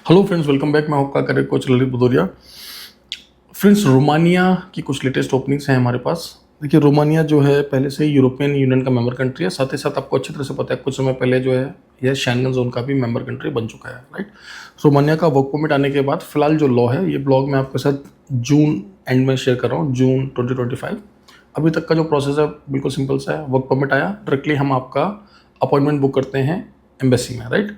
Hello friends, welcome back. मैं आपका career coach Lalit Bhadauria. Friends, Romania की कुछ लेटेस्ट ओपनिंग्स हैं हमारे पास। देखिए, रोमानिया जो है पहले से ही यूरोपियन यूनियन का मेंबर कंट्री है। साथ ही साथ आपको अच्छी तरह से पता है कुछ समय पहले जो है यह शेंगन जोन का भी मेंबर कंट्री बन चुका है, राइट। रोमानिया का वर्क परमिट आने के बाद फिलहाल जो लॉ है, ये ब्लॉग मैं आपके साथ जून एंड में शेयर कर रहा हूँ, जून 2025। अभी तक का जो प्रोसेस है बिल्कुल सिंपल सा है। वर्क परमिट आया, डायरेक्टली हम आपका अपॉइंटमेंट बुक करते हैं एम्बेसी में, राइट।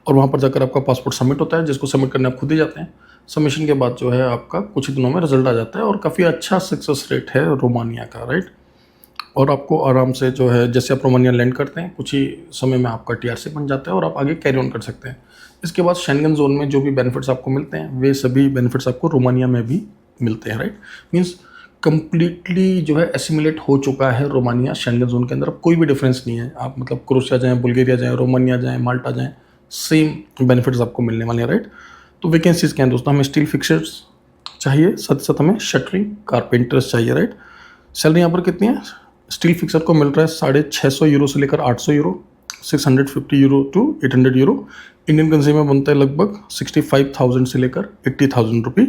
और वहाँ पर जाकर आपका पासपोर्ट सबमिट होता है, जिसको सबमिट करने आप खुद ही जाते हैं। सबमिशन के बाद जो है आपका कुछ ही दिनों में रिजल्ट आ जाता है और काफ़ी अच्छा सक्सेस रेट है रोमानिया का, राइट। और आपको आराम से जो है, जैसे आप रोमानिया लैंड करते हैं, कुछ ही समय में आपका टीआरसी बन जाता है और आप आगे कैरी ऑन कर सकते हैं। इसके बाद शेंगन जोन में जो भी बेनिफिट्स आपको मिलते हैं, वे सभी बेनिफिट्स आपको रोमानिया में भी मिलते हैं, राइट। मीन्स कंप्लीटली जो है एसिमुलेट हो चुका है रोमानिया शेंगन जोन के अंदर। अब कोई भी डिफरेंस नहीं है। आप मतलब क्रोएशिया जाएँ, बुल्गारिया जाएँ, रोमानिया जाएँ, माल्टा जाएँ, सेम बेनिफिट्स आपको मिलने वाले हैं, राइट। तो वैकेंसीज़ क्या हैं दोस्तों? हमें स्टील फिक्सर्स चाहिए, साथ ही साथ हमें शटरिंग कारपेंटर्स चाहिए, राइट। सैलरी यहाँ पर कितनी है? स्टील फिक्सर को मिल रहा है 650 यूरो से लेकर 800 euro, 650 euro to 800 euro. Indian currency में बनता है लगभग 65,000 से लेकर 80,000 रुपये।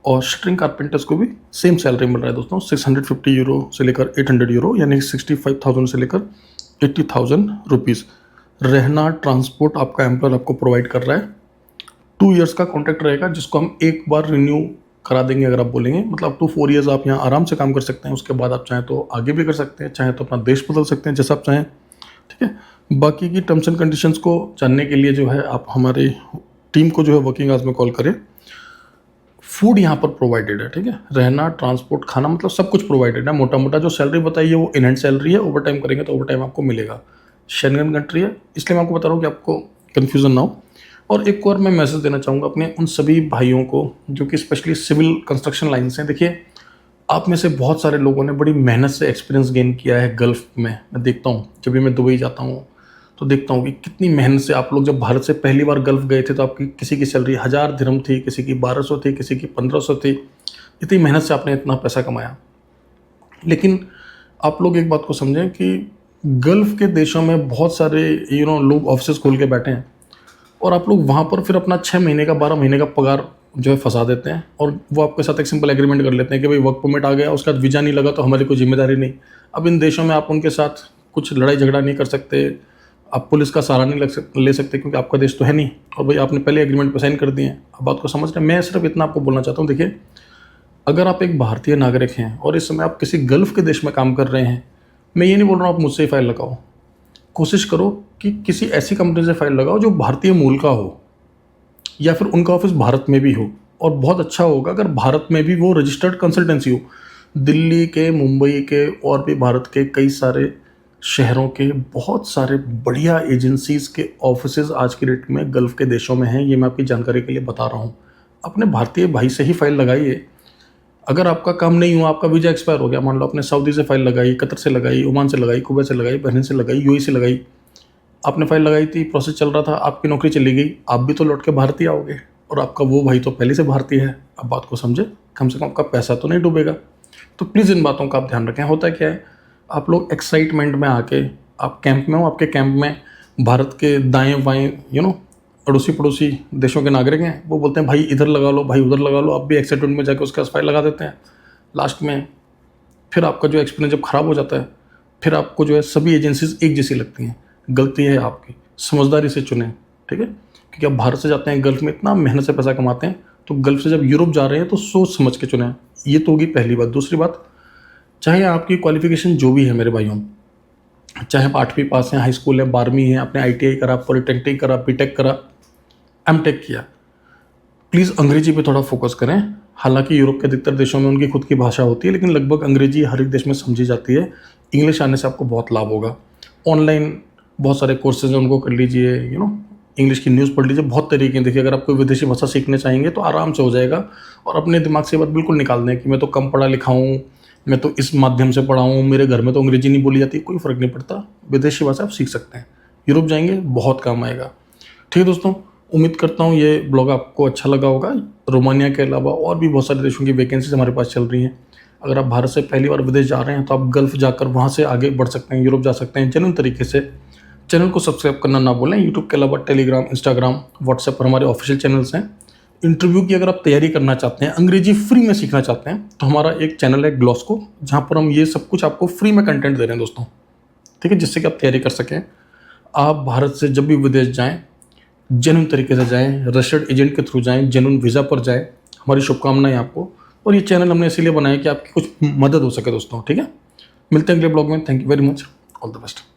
और शटरिंग कारपेंटर्स को भी सेम सैलरी मिल रहा है दोस्तों, 650 यूरो से लेकर 800 यूरो, यानी 65,000 से लेकर 80,000 रुपीज़। रहना, ट्रांसपोर्ट आपका एम्प्लॉयर आपको प्रोवाइड कर रहा है। 2 ईयर्स का कॉन्ट्रैक्ट रहेगा, जिसको हम एक बार रिन्यू करा देंगे अगर आप बोलेंगे। मतलब अप टू 4 ईयर्स आप यहाँ आराम से काम कर सकते हैं। उसके बाद आप चाहें तो आगे भी कर सकते हैं, चाहें तो अपना देश बदल सकते हैं, जैसा आप चाहें, ठीक है। बाकी की टर्म्स एंड कंडीशंस को जानने के लिए जो है आप हमारी टीम को जो है वर्किंग आवर्स में कॉल करें। फूड यहाँ पर प्रोवाइडेड है, ठीक है। रहना, ट्रांसपोर्ट, खाना, मतलब सब कुछ प्रोवाइडेड है। मोटा मोटा जो सैलरी बताइए वो इन हैंड सैलरी है। ओवर टाइम करेंगे तो ओवर टाइम आपको मिलेगा। शेंगन कंट्री है, इसलिए मैं आपको बता रहा हूँ कि आपको कन्फ्यूज़न ना हो। और एक और मैं मैसेज देना चाहूँगा अपने उन सभी भाइयों को जो कि स्पेशली सिविल कंस्ट्रक्शन लाइन से हैं। देखिए, आप में से बहुत सारे लोगों ने बड़ी मेहनत से एक्सपीरियंस गेन किया है गल्फ़ में। मैं देखता हूँ, जब भी मैं दुबई जाता हूँ तो देखता हूँ कि कितनी मेहनत से आप लोग जब भारत से पहली बार गल्फ़ गए थे तो आपकी किसी की सैलरी 1000 दिरहम थी, किसी की 1200 थी, किसी की 1500 थी। इतनी मेहनत से आपने इतना पैसा कमाया। लेकिन आप लोग एक बात को समझें कि गल्फ़ के देशों में बहुत सारे लोग ऑफिस खोल के बैठे हैं और आप लोग वहाँ पर फिर अपना 6 महीने का 12 महीने का पगार जो है फंसा देते हैं और वो आपके साथ एक सिंपल एग्रीमेंट कर लेते हैं कि भाई वर्क परमिट आ गया, उसके बाद वीज़ा नहीं लगा तो हमारी कोई जिम्मेदारी नहीं। अब इन देशों में आप उनके साथ कुछ लड़ाई झगड़ा नहीं कर सकते, आप पुलिस का सहारा नहीं ले सकते, क्योंकि आपका देश तो है नहीं और भाई आपने पहले एग्रीमेंट पर साइन कर दिए हैं। अब बात को समझ रहे हैं। मैं सिर्फ इतना आपको बोलना चाहता हूँ, देखिए, अगर आप एक भारतीय नागरिक हैं और इस समय आप किसी गल्फ़ के देश में काम कर रहे हैं, मैं ये नहीं बोल रहा हूँ आप मुझसे ही फाइल लगाओ। कोशिश करो कि किसी ऐसी कंपनी से फाइल लगाओ जो भारतीय मूल का हो या फिर उनका ऑफिस भारत में भी हो। और बहुत अच्छा होगा अगर भारत में भी वो रजिस्टर्ड कंसल्टेंसी हो। दिल्ली के, मुंबई के और भी भारत के कई सारे शहरों के बहुत सारे बढ़िया एजेंसीज़ के ऑफिसेज आज की डेट में गल्फ़ के देशों में हैं। ये मैं आपकी जानकारी के लिए बता रहा हूँ। अपने भारतीय भाई से ही फाइल लगाइए। अगर आपका काम नहीं हुआ, आपका वीज़ा एक्सपायर हो गया, मान लो आपने सऊदी से फाइल लगाई, कतर से लगाई, ओमान से लगाई, कुवैत से लगाई, बहरीन से लगाई, यूएई से लगाई, आपने फाइल लगाई थी, प्रोसेस चल रहा था, आपकी नौकरी चली गई, आप भी तो लौट के भारतीय आओगे और आपका वो भाई तो पहले से भारतीय है। अब बात को समझे, कम से कम आपका पैसा तो नहीं डूबेगा। तो प्लीज़ इन बातों का आप ध्यान रखें। होता क्या है, आप लोग एक्साइटमेंट में आके, आप कैंप में हो, आपके कैंप में भारत के दाएँ बाएँ अड़ोसी पड़ोसी देशों के नागरिक हैं, वो बोलते हैं भाई इधर लगा लो, भाई उधर लगा लो। आप भी एक्साइटमेंट में जाके उसके पास फाइल लगा देते हैं। लास्ट में फिर आपका जो एक्सपीरियंस जब ख़राब हो जाता है, फिर आपको जो है सभी एजेंसीज एक जैसी लगती हैं। गलती है आपकी, समझदारी से चुनें, ठीक है। क्योंकि आप भारत से जाते हैं गल्फ़ में, इतना मेहनत से पैसा कमाते हैं, तो गल्फ़ से जब यूरोप जा रहे हैं तो सोच समझ के चुनें। ये तो होगी पहली बात। दूसरी बात, चाहे आपकी क्वालिफिकेशन जो भी है मेरे भाइयों, चाहे आप 8वीं पास हैं, हाई स्कूल है, 12वीं है, आपने ITI करा, पॉलिटेक्निक करा, बीटेक करा, एमटेक किया, प्लीज़ अंग्रेजी पे थोड़ा फोकस करें। हालांकि यूरोप के अधिकतर देशों में उनकी खुद की भाषा होती है, लेकिन लगभग अंग्रेजी हर एक देश में समझी जाती है। इंग्लिश आने से आपको बहुत लाभ होगा। ऑनलाइन बहुत सारे कोर्सेज हैं, उनको कर लीजिए। इंग्लिश की न्यूज़ पढ़ लीजिए। बहुत तरीके हैं। देखिए, अगर आप कोई विदेशी भाषा सीखने चाहेंगे तो आराम से हो जाएगा। और अपने दिमाग से ये बात बिल्कुल निकाल दें कि मैं तो कम पढ़ा लिखा हूँ, मैं तो इस माध्यम से पढ़ा हूँ, मेरे घर में तो अंग्रेजी नहीं बोली जाती। कोई फ़र्क नहीं पड़ता, विदेशी भाषा आप सीख सकते हैं। यूरोप जाएंगे बहुत काम आएगा। ठीक है दोस्तों, उम्मीद करता हूँ ये ब्लॉग आपको अच्छा लगा होगा। रोमानिया के अलावा और भी बहुत सारे देशों की वैकेंसीज हमारे पास चल रही हैं। अगर आप भारत से पहली बार विदेश जा रहे हैं तो आप गल्फ़ जाकर वहाँ से आगे बढ़ सकते हैं, यूरोप जा सकते हैं जेन्युइन तरीके से। चैनल को सब्सक्राइब करना ना भूलें। यूट्यूब के अलावा टेलीग्राम, इंस्टाग्राम, व्हाट्सएप पर हमारे ऑफिशियल चैनल्स हैं। इंटरव्यू की अगर आप तैयारी करना चाहते हैं, अंग्रेजी फ्री में सीखना चाहते हैं, तो हमारा एक चैनल है ग्लॉस्को, जहाँ पर हम ये सब कुछ आपको फ्री में कंटेंट दे रहे हैं दोस्तों, ठीक है, जिससे कि आप तैयारी कर सकें। आप भारत से जब भी विदेश जाएं, जेन्युइन तरीके से जाएं, रजिस्टर्ड एजेंट के थ्रू जाएं, जेन्युइन वीज़ा पर जाएं। हमारी शुभकामनाएं आपको। और ये चैनल हमने इसीलिए बनाया कि आपकी कुछ मदद हो सके दोस्तों, ठीक है। मिलते हैं अगले ब्लॉग में। Thank you very much. All the best.